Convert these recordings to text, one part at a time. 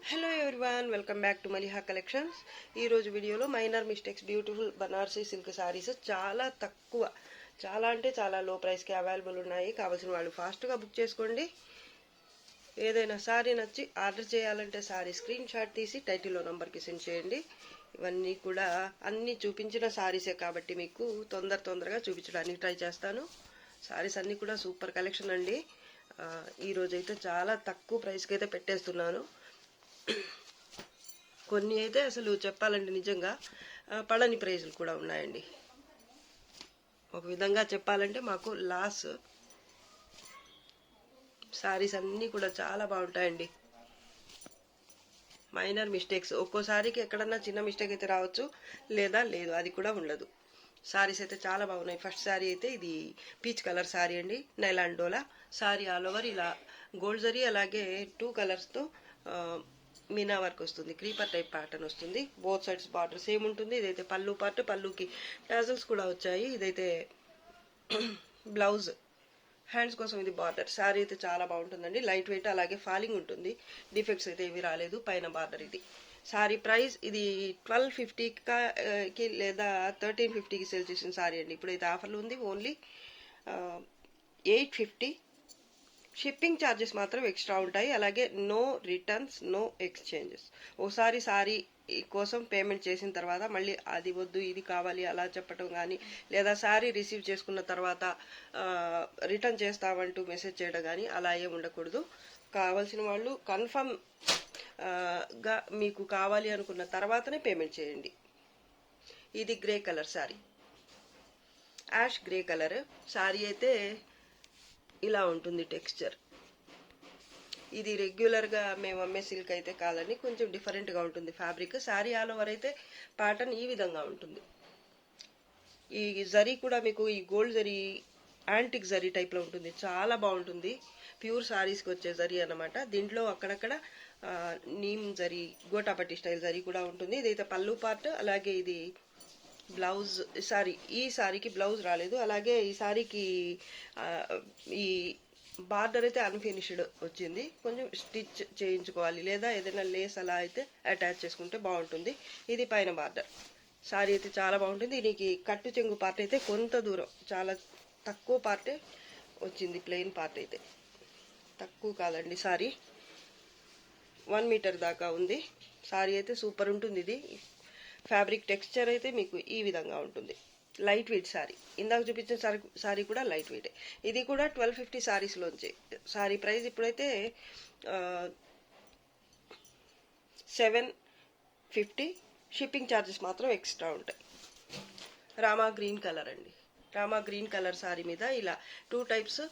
Hello everyone, welcome back to Maliha collections. ఈరోజు వీడియోలో minor mistakes beautiful Banarasi silk saris చాలా తక్కువ, చాలా అంటే చాలా లో ప్రైస్కి అవైలబుల్ ఉన్నాయి. కావాల్సిన వాళ్ళు ఫాస్ట్గా బుక్ చేసుకోండి. ఏదైనా శారీ నచ్చి ఆర్డర్ చేయాలంటే శారీ స్క్రీన్ షాట్ తీసి టైటిల్లో నంబర్కి సెండ్ చేయండి. ఇవన్నీ కూడా అన్నీ చూపించిన శారీసే కాబట్టి మీకు తొందరగా చూపించడానికి ట్రై చేస్తాను. శారీస్ అన్నీ కూడా సూపర్ కలెక్షన్ అండి. ఈరోజైతే చాలా తక్కువ ప్రైస్కి అయితే పెట్టేస్తున్నాను. కొన్ని అయితే అసలు చెప్పాలంటే నిజంగా పడని ప్రైజులు కూడా ఉన్నాయండి. ఒక విధంగా చెప్పాలంటే మాకు లాస్. శారీస్ అన్నీ కూడా చాలా బాగుంటాయండి. మైనర్ మిస్టేక్స్, ఒక్కోసారికి ఎక్కడన్నా చిన్న మిస్టేక్ అయితే రావచ్చు, లేదా లేదు, అది కూడా ఉండదు. శారీస్ అయితే చాలా బాగున్నాయి. ఫస్ట్ శారీ అయితే ఇది పీచ్ కలర్ శారీ అండి, నైలాన్ డోలా శారీ. ఆల్ ఓవర్ ఇలా గోల్డ్ జరీ, అలాగే 2 కలర్స్తో మీనా వర్క్ వస్తుంది. క్రీపర్ టైప్ ప్యాటర్న్ వస్తుంది. బోత్ సైడ్స్ బార్డర్ సేమ్ ఉంటుంది. ఇదైతే పళ్ళు పార్ట్, పళ్ళుకి టాజల్స్ కూడా వచ్చాయి. ఇదైతే బ్లౌజ్, హ్యాండ్స్ కోసం ఇది బార్డర్. శారీ అయితే చాలా బాగుంటుందండి. లైట్ వెయిట్, అలాగే ఫాలింగ్ ఉంటుంది. డిఫెక్ట్స్ అయితే ఏవి రాలేదు. పైన బార్డర్ ఇది. శారీ ప్రైస్ ఇది 1250కి లేదా 1350కి సేల్ చేసిన శారీ అండి. ఇప్పుడైతే ఆఫర్లు ఉంది. ఓన్లీ 850. షిప్పింగ్ ఛార్జెస్ మాత్రం ఎక్స్ట్రా ఉంటాయి. అలాగే నో రిటర్న్స్, నో ఎక్స్చేంజెస్. ఒకసారి సారీ కోసం పేమెంట్ చేసిన తర్వాత మళ్ళీ అది వద్దు ఇది కావాలి అలా చెప్పటం కానీ, లేదా శారీ రిసీవ్ చేసుకున్న తర్వాత రిటర్న్ చేస్తామంటూ మెసేజ్ చేయడం కానీ అలా ఏం ఉండకూడదు. కావాల్సిన వాళ్ళు కన్ఫర్మ్ గా మీకు కావాలి అనుకున్న తర్వాతనే పేమెంట్ చేయండి. ఇది grey colour sari, ash grey colour sari అయితే ఇలా ఉంటుంది టెక్స్చర్. ఇది రెగ్యులర్గా మేము అమ్మే సిల్క్ అయితే కాదని కొంచెం డిఫరెంట్గా ఉంటుంది ఫ్యాబ్రిక్. శారీ ఆల్ ఓవర్ అయితే ప్యాటర్న్ ఈ విధంగా ఉంటుంది. ఈ జరీ కూడా మీకు ఈ గోల్డ్ జరీ, యాంటిక్ జరీ టైప్లో ఉంటుంది. చాలా బాగుంటుంది. ప్యూర్ శారీస్కి వచ్చే జరీ అన్నమాట. దీంట్లో అక్కడక్కడ నీమ్ జరీ, గోటాపట్టి స్టైల్ జరీ కూడా ఉంటుంది. ఇదైతే పళ్ళు పార్ట్, అలాగే ఇది బ్లౌజ్. ఈ శారీకి బ్లౌజ్ రాలేదు. అలాగే ఈ శారీకి ఈ బార్డర్ అయితే అన్ఫినిష్డ్ వచ్చింది. కొంచెం స్టిచ్ చేయించుకోవాలి, లేదా ఏదైనా లేస్ అలా అయితే అటాచ్ చేసుకుంటే బాగుంటుంది. ఇది పైన బార్డర్. శారీ అయితే చాలా బాగుంటుంది. దీనికి కట్టు చెంగు పార్ట్ అయితే కొంత దూరం, చాలా తక్కువ పార్టే వచ్చింది. ప్లెయిన్ పార్ట్ అయితే తక్కువ కాదండి. శారీ 1 మీటర్ దాకా ఉంది. శారీ అయితే సూపర్ ఉంటుంది. ఇది ఫ్యాబ్రిక్ టెక్స్చర్ అయితే మీకు ఈ విధంగా ఉంటుంది. Light weight sari. ఇందాక చూపించిన శారీ కూడా లైట్ వెయిట్. ఇది కూడా 1250 శారీస్లోంచి. శారీ ప్రైస్ ఇప్పుడైతే 750. షిప్పింగ్ ఛార్జెస్ మాత్రం ఎక్స్ట్రా ఉంటాయి. రామా గ్రీన్ కలర్ అండి. రామా గ్రీన్ కలర్ శారీ మీద ఇలా 2 టైప్స్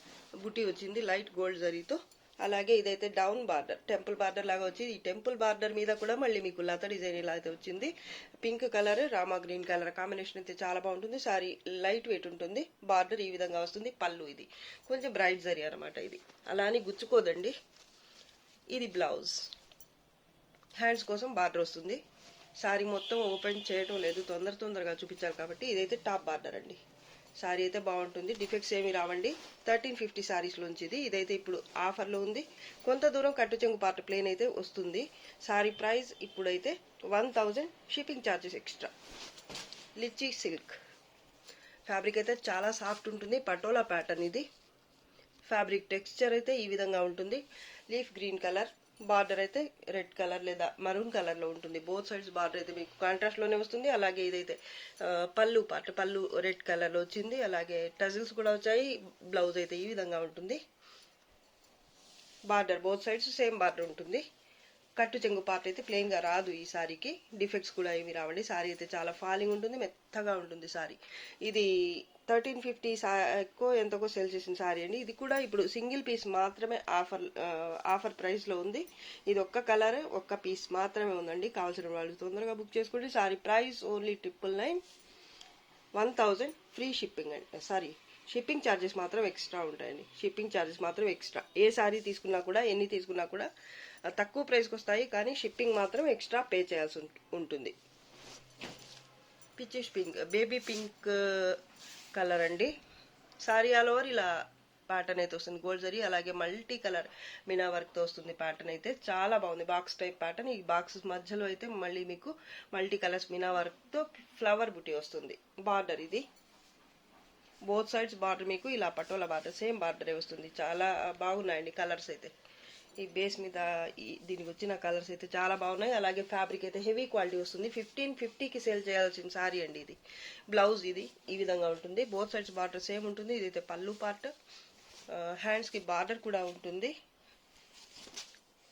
బుట్టి వచ్చింది, లైట్ గోల్డ్ జరీతో. అలాగే ఇదైతే డౌన్ బార్డర్, టెంపుల్ బార్డర్ లాగా వచ్చింది. ఈ టెంపుల్ బార్డర్ మీద కూడా మళ్ళీ మీకు లత డిజైన్ ఇలా అయితే వచ్చింది. Pink colour, Rama green colour combination అయితే చాలా బాగుంటుంది. సారీ లైట్ వెయిట్ ఉంటుంది. బార్డర్ ఈ విధంగా వస్తుంది. పళ్ళు ఇది కొంచెం బ్రైట్ జరీ అనమాట. ఇది అలా అని గుచ్చుకోదండి. ఇది బ్లౌజ్, హ్యాండ్స్ కోసం బార్డర్ వస్తుంది. సారీ మొత్తం ఓపెన్ చేయటం లేదు, తొందరగా చూపించాలి కాబట్టి. ఇదైతే టాప్ బార్డర్ అండి. శారీ అయితే బాగుంటుంది. డిఫెక్ట్స్ ఏమి రావండి. 1350 శారీస్లోంచి ఇది. ఇదైతే ఇప్పుడు ఆఫర్లో ఉంది. కొంత దూరం కట్టు చెంగు పార్ట్ ప్లేన్ అయితే వస్తుంది. శారీ ప్రైస్ ఇప్పుడైతే 1000. Shipping charges extra. Lychee silk fabric అయితే చాలా సాఫ్ట్ ఉంటుంది. పటోలా ప్యాటర్న్ ఇది. ఫ్యాబ్రిక్ టెక్స్చర్ అయితే ఈ విధంగా ఉంటుంది. లీఫ్ గ్రీన్ కలర్, బార్డర్ అయితే రెడ్ కలర్ లేదా మరూన్ కలర్లో ఉంటుంది. బోత్ సైడ్స్ బార్డర్ అయితే మీకు కాంట్రాస్ట్లోనే వస్తుంది. అలాగే ఇదైతే పళ్ళు పార్ట్, పళ్ళు రెడ్ కలర్లో వచ్చింది. అలాగే టజిల్స్ కూడా వచ్చాయి. బ్లౌజ్ అయితే ఈ విధంగా ఉంటుంది. Border both sides same border ఉంటుంది. కట్టు చెంగు పార్ట్ అయితే ప్లెయిన్గా రాదు ఈ శారీకి. డిఫెక్ట్స్ కూడా ఏమి రావండి. శారీ అయితే చాలా ఫాలింగ్ ఉంటుంది, మెత్తగా ఉంటుంది శారీ. ఇది 1350 ఎక్కువ ఎంతకో సేల్ చేసిన శారీ అండి. ఇది కూడా ఇప్పుడు సింగిల్ పీస్ మాత్రమే ఆఫర్ ప్రైస్లో ఉంది. ఇది ఒక్క కలర్, ఒక్క పీస్ మాత్రమే ఉందండి. కావాల్సిన వాళ్ళు తొందరగా బుక్ చేసుకోండి. Sari price only 999. 1000 free shipping అండి. షిప్పింగ్ ఛార్జెస్ మాత్రం ఎక్స్ట్రా ఉంటాయండి. షిప్పింగ్ ఛార్జెస్ మాత్రం ఎక్స్ట్రా. ఏ శారీ తీసుకున్నా కూడా, ఎన్ని తీసుకున్నా కూడా తక్కువ ప్రైస్కి వస్తాయి, కానీ షిప్పింగ్ మాత్రం ఎక్స్ట్రా పే చేయాల్సి ఉంటుంది. పిచ్చిష్ పింక్, బేబీ పింక్ కలర్ అండి. శారీ ఆల్ ఓవర్ ఇలా ప్యాటర్న్ అయితే వస్తుంది. గోల్డ్ జరీ అలాగే మల్టీ కలర్ మీనా వర్క్ తో వస్తుంది. ప్యాటర్న్ అయితే చాలా బాగుంది. Box type pattern. ఈ బాక్స్ మధ్యలో అయితే మళ్ళీ మీకు మల్టీ కలర్స్ మీనా వర్క్ తో ఫ్లవర్ బుటీ వస్తుంది. బార్డర్ ఇది బోత్ సైడ్స్ బార్డర్ మీకు ఇలా పటోలా బార్డర్ సేమ్ బార్డరే వస్తుంది. చాలా బాగున్నాయండి కలర్స్ అయితే. ఈ బేస్ మీద దీనికి వచ్చిన కలర్స్ అయితే చాలా బాగున్నాయి. అలాగే ఫ్యాబ్రిక్ అయితే హెవీ క్వాలిటీ వస్తుంది. 1550కి సేల్ చేయాల్సిన సారీ అండి ఇది. బ్లౌజ్ ఇది ఈ విధంగా ఉంటుంది. బోత్ సైడ్స్ బార్డర్ సేమ్ ఉంటుంది. ఇదైతే పళ్ళు పార్ట్. హ్యాండ్స్ కి బార్డర్ కూడా ఉంటుంది.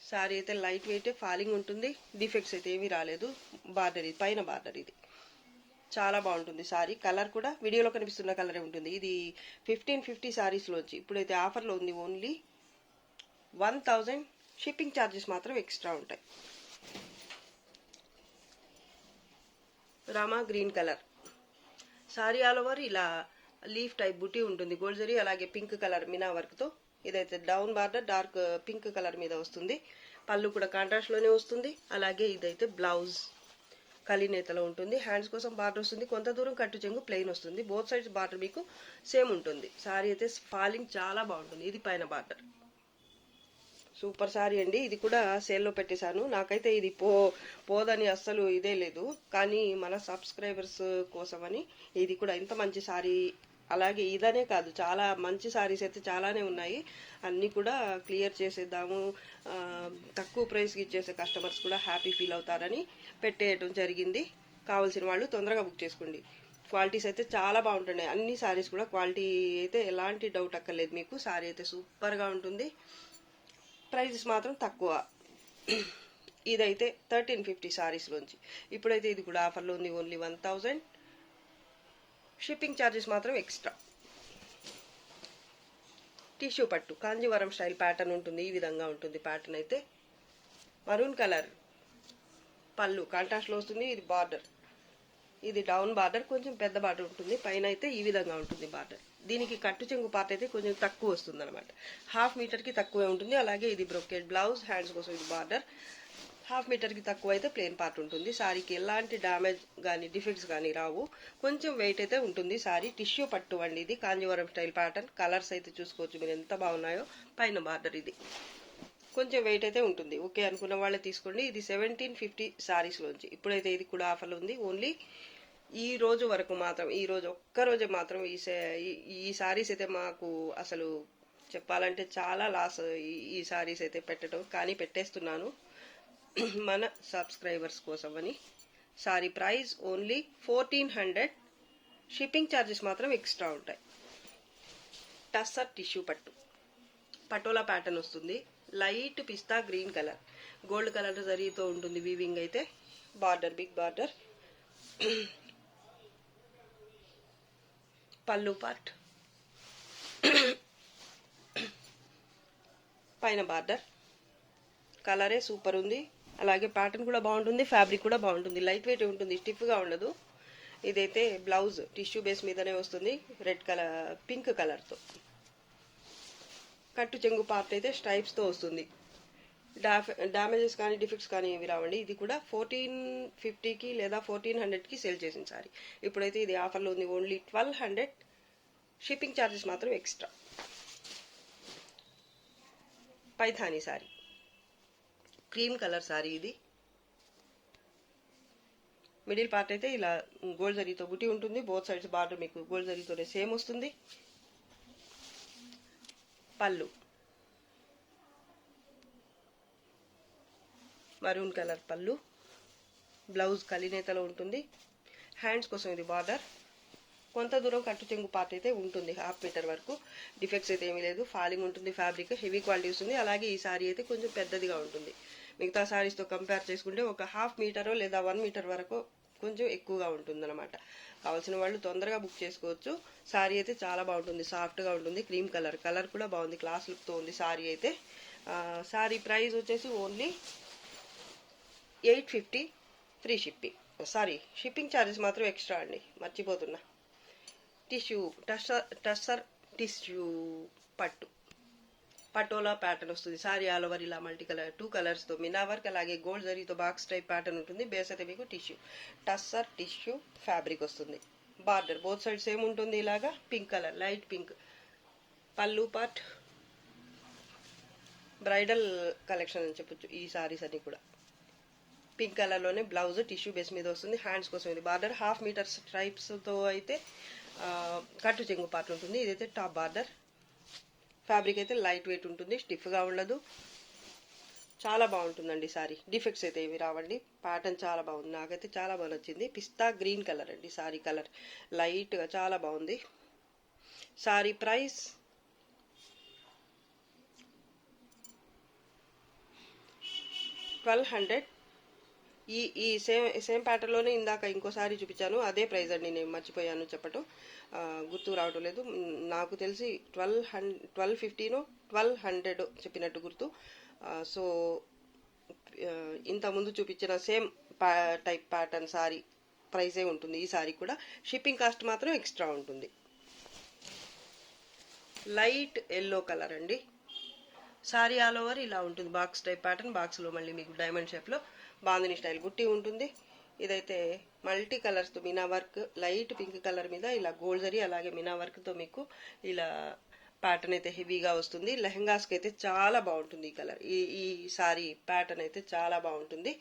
సారీ అయితే లైట్ వెయిట్ ఫాలింగ్ ఉంటుంది. డిఫెక్ట్స్ అయితే ఏమీ రాలేదు. బార్డర్ ఇది పైన బార్డర్ ఇది చాలా బాగుంటుంది. సారీ కలర్ కూడా వీడియోలో కనిపిస్తున్న కలరే ఉంటుంది. ఇది 1550 సారీస్లోంచి ఇప్పుడైతే ఆఫర్లో ఉంది. ఓన్లీ 1000. షిప్పింగ్ ఛార్జెస్ మాత్రం ఎక్స్ట్రా ఉంటాయి. Rama green colour sari all over ఇలా లీఫ్ టైప్ బుటీ ఉంటుంది. గోల్డ్ జరీ అలాగే పింక్ కలర్ మీనా వర్క్ తో. ఇదైతే down border dark pink colour మీద వస్తుంది. పళ్ళు కూడా కాంట్రాస్ట్ లోనే వస్తుంది. అలాగే ఇదైతే బ్లౌజ్ కలినేతలో ఉంటుంది. హ్యాండ్స్ కోసం బార్డర్ వస్తుంది. కొంత దూరం కట్టు చెంగు ప్లెయిన్ వస్తుంది. బోత్ సైడ్స్ బార్డర్ మీకు సేమ్ ఉంటుంది. సారీ అయితే ఫాలింగ్ చాలా బాగుంటుంది. ఇది పైన బార్డర్. సూపర్ సారీ అండి. ఇది కూడా సేల్లో పెట్టేశాను. నాకైతే ఇది పోదని అస్సలు ఇదే లేదు. కానీ మన సబ్స్క్రైబర్స్ కోసమని ఇది కూడా ఇంత మంచి సారీ. అలాగే ఇదనే కాదు చాలా మంచి సారీస్ అయితే చాలానే ఉన్నాయి. అన్నీ కూడా క్లియర్ చేసేద్దాము. తక్కువ ప్రైస్కి ఇచ్చేసే కస్టమర్స్ కూడా హ్యాపీ ఫీల్ అవుతారని పెట్టేయటం జరిగింది. కావాల్సిన వాళ్ళు తొందరగా బుక్ చేసుకోండి. క్వాలిటీస్ అయితే చాలా బాగుంటున్నాయి. అన్ని సారీస్ కూడా క్వాలిటీ అయితే ఎలాంటి డౌట్ అక్కర్లేదు మీకు. సారీ అయితే సూపర్గా ఉంటుంది. ప్రైజెస్ మాత్రం తక్కువ. ఇదైతే 1350 సారీస్లోంచి ఇప్పుడైతే ఇది కూడా ఆఫర్లో ఉంది. ఓన్లీ 1000. షిప్పింగ్ ఛార్జెస్ మాత్రం ఎక్స్ట్రా. టిష్యూ పట్టు కాంజీవరం స్టైల్ ప్యాటర్న్ ఉంటుంది. ఈ విధంగా ఉంటుంది ప్యాటర్న్ అయితే. మరూన్ కలర్ పళ్ళు కాంట్రాస్ట్లో వస్తుంది. ఇది బార్డర్. ఇది డౌన్ బార్డర్ కొంచెం పెద్ద బార్డర్ ఉంటుంది. పైన అయితే ఈ విధంగా ఉంటుంది బార్డర్. దీనికి కట్టు చెంగు పార్ట్ అయితే కొంచెం తక్కువ వస్తుంది అనమాట. 1/2 మీటర్కి తక్కువే ఉంటుంది. అలాగే ఇది బ్రొకెట్ బ్లౌజ్. హ్యాండ్స్ కోసం ఇది బార్డర్. 1/2 మీటర్కి తక్కువ అయితే ప్లెయిన్ పార్ట్ ఉంటుంది. సారీకి ఎలాంటి డ్యామేజ్ కానీ డిఫెక్ట్స్ కానీ రావు. కొంచెం వెయిట్ అయితే ఉంటుంది. సారీ టిష్యూ పట్టు అండి. ఇది కాంజీవరం స్టైల్ ప్యాటర్న్. కలర్స్ అయితే చూసుకోవచ్చు మీరు ఎంత బాగున్నాయో. పైన బార్డర్ ఇది కొంచెం వెయిట్ అయితే ఉంటుంది. ఓకే అనుకున్న వాళ్ళే తీసుకోండి. ఇది 1750 సారీస్లోంచి ఇప్పుడైతే ఇది కూడా ఆఫర్లో ఉంది. ఓన్లీ ఈ రోజు వరకు మాత్రం, ఈ రోజు ఒక్కరోజే మాత్రం ఈ సారీస్ అయితే మాకు అసలు చెప్పాలంటే చాలా లాస్ ఈ సారీస్ అయితే పెట్టడం. కానీ పెట్టేస్తున్నాను మన సబ్స్క్రైబర్స్ కోసం అని. Sorry price only 1400. Shipping charges మాత్రం ఎక్స్ట్రా ఉంటాయి. టస్సర్ టిష్యూ పట్టు పటోలా ప్యాటర్న్ వస్తుంది. లైట్ పిస్తా గ్రీన్ కలర్ గోల్డ్ కలర్ జరీతో ఉంటుంది. వీవింగ్ అయితే బార్డర్ బిగ్ బార్డర్. పళ్ళు పార్ట్ పైన బార్డర్. కలరే సూపర్ ఉంది. అలాగే ప్యాటర్న్ కూడా బాగుంటుంది. ఫ్యాబ్రిక్ కూడా బాగుంటుంది. లైట్ వెయిట్ ఉంటుంది. స్టిఫ్గా ఉండదు. ఇదైతే బ్లౌజ్ టిష్యూ బేస్ మీదనే వస్తుంది. రెడ్ కలర్ పింక్ కలర్తో. కట్టు చెంగు పార్ట్ అయితే స్ట్రైప్స్తో వస్తుంది. డ్యామేజెస్ కానీ డిఫెక్ట్స్ కానీ ఏవి రావండి. ఇది కూడా 1450కి లేదా 1400కి సేల్ చేసిన సారీ. ఇప్పుడైతే ఇది ఆఫర్లో ఉంది. ఓన్లీ 1200. షిప్పింగ్ ఛార్జెస్ మాత్రం extra. Paithani sari cream colour sorry. ఇది మిడిల్ పార్ట్ అయితే ఇలా గోల్డ్ జరీతో బుటీ ఉంటుంది. బోత్ సైడ్స్ బార్డర్ మీకు గోల్డ్ జరీతోనే సేమ్ వస్తుంది. పళ్ళు మరూన్ కలర్ పళ్ళు. బ్లౌజ్ కలినేతలో ఉంటుంది. హ్యాండ్స్ కోసం ఇది బార్డర్. కొంత దూరం కట్టు చెంగు పార్ట్ అయితే ఉంటుంది. 1/2 మీటర్ వరకు. డిఫెక్ట్స్ అయితే ఏమీ లేదు. ఫాలింగ్ ఉంటుంది. ఫ్యాబ్రిక్ హెవీ క్వాలిటీ వస్తుంది. అలాగే ఈ సారీ అయితే కొంచెం పెద్దదిగా ఉంటుంది. మిగతా సారీస్తో కంపేర్ చేసుకుంటే ఒక 1/2 మీటరో లేదా 1 మీటర్ వరకు కొంచెం ఎక్కువగా ఉంటుంది అనమాట. కావాల్సిన వాళ్ళు తొందరగా బుక్ చేసుకోవచ్చు. సారీ అయితే చాలా బాగుంటుంది. సాఫ్ట్గా ఉంటుంది. క్రీమ్ కలర్ కలర్ కూడా బాగుంది. క్లాస్ లుక్తో ఉంది సారీ అయితే. సారీ ప్రైస్ వచ్చేసి only 850. Free shipping. Sorry shipping charges మాత్రం ఎక్స్ట్రా అండి. మర్చిపోతున్నా. టిష్యూ టస్సర్ టిష్యూ పట్టు పటోలా ప్యాటర్న్ వస్తుంది. సారీ ఆల్ ఓవర్ ఇలా మల్టీ కలర్ 2 కలర్స్తో మినా వర్క్ అలాగే గోల్డ్ జరీతో బాక్స్ టైప్ ప్యాటర్న్ ఉంటుంది. బేస్ అయితే మీకు టిష్యూ టస్సర్ టిష్యూ ఫ్యాబ్రిక్ వస్తుంది. బార్డర్ బోత్ సైడ్ సేమ్ ఉంటుంది. ఇలాగా పింక్ కలర్ లైట్ పింక్ పళ్ళు పార్ట్ బ్రైడల్ కలెక్షన్ అని చెప్పొచ్చు ఈ సారీస్ అన్ని కూడా. పింక్ కలర్లోనే బ్లౌజ్ టిష్యూ బేస్ మీద వస్తుంది. హ్యాండ్స్ కోసం ఇది బార్డర్ 1/2 మీటర్ స్ట్రైప్స్తో అయితే కట్టు చెంగు పార్ట్ ఉంటుంది. ఇదైతే టాప్ బార్డర్. ఫ్యాబ్రిక్ అయితే లైట్ వెయిట్ ఉంటుంది, స్టిఫ్గా ఉండదు, చాలా బాగుంటుందండి సారీ. డిఫెక్ట్స్ అయితే ఇవి రావండి. ప్యాటర్న్ చాలా బాగుంది, నాకైతే చాలా బాగా నచ్చింది. పిస్తా గ్రీన్ కలర్ అండి సారీ కలర్, లైట్గా చాలా బాగుంది. Sorry price 1200. ఈ సేమ్ ప్యాటర్న్లోనే ఇందాక ఇంకోసారి చూపించాను, అదే ప్రైస్ అండి. నేను మర్చిపోయాను చెప్పటం, గుర్తు రావటం లేదు. నాకు తెలిసి 1250 1200 చెప్పినట్టు గుర్తు. సో ఇంతకుముందు చూపించిన సేమ్ టైప్ ప్యాటర్న్ సారీ ప్రైజే ఉంటుంది ఈ సారీ కూడా. షిప్పింగ్ కాస్ట్ మాత్రం ఎక్స్ట్రా ఉంటుంది. లైట్ ఎల్లో కలర్ అండి. సారీ ఆల్ ఓవర్ ఇలా ఉంటుంది, బాక్స్ టైప్ ప్యాటర్న్. బాక్స్లో మళ్ళీ మీకు డైమండ్ షేప్లో బాందిని స్టైల్ బుట్టి ఉంటుంది. ఇదైతే మల్టీ కలర్స్తో meena work, light pink colour మీద ఇలా గోల్డ్ జరీ అలాగే మీనా వర్క్తో మీకు ఇలా ప్యాటర్న్ అయితే హెవీగా వస్తుంది. లెహంగాస్కి అయితే చాలా బాగుంటుంది ఈ కలర్. ఈ సారీ ప్యాటర్న్ అయితే చాలా బాగుంటుంది.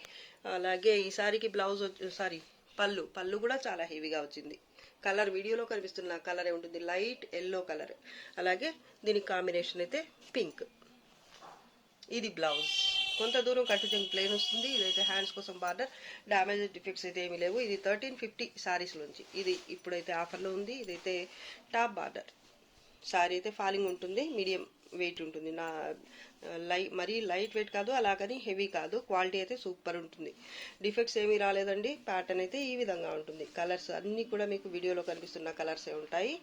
అలాగే ఈ సారీకి బ్లౌజ్ పళ్ళు కూడా చాలా హెవీగా వచ్చింది. కలర్ వీడియోలో కనిపిస్తున్న కలరే ఉంటుంది, లైట్ ఎల్లో కలర్. అలాగే దీనికి కాంబినేషన్ అయితే పింక్. ఇది బ్లౌజ్. కొంత దూరం కట్టు చెంగు ప్లెయిన్ వస్తుంది. ఇదైతే హ్యాండ్స్ కోసం బార్డర్. డ్యామేజ్ డిఫెక్ట్స్ అయితే ఏమీ లేవు. ఇది 1350 సారీస్లోంచి ఇది ఇప్పుడైతే ఆఫర్లో ఉంది. ఇదైతే టాప్ బార్డర్. సారీ అయితే ఫాలింగ్ ఉంటుంది, మీడియం వెయిట్ ఉంటుంది. మరీ లైట్ వెయిట్ కాదు, అలాగని హెవీ కాదు. క్వాలిటీ అయితే సూపర్ ఉంటుంది. డిఫెక్ట్స్ ఏమీ రాలేదండి. ప్యాటర్న్ అయితే ఈ విధంగా ఉంటుంది. కలర్స్ అన్నీ కూడా మీకు వీడియోలో కనిపిస్తున్న కలర్సే ఉంటాయి.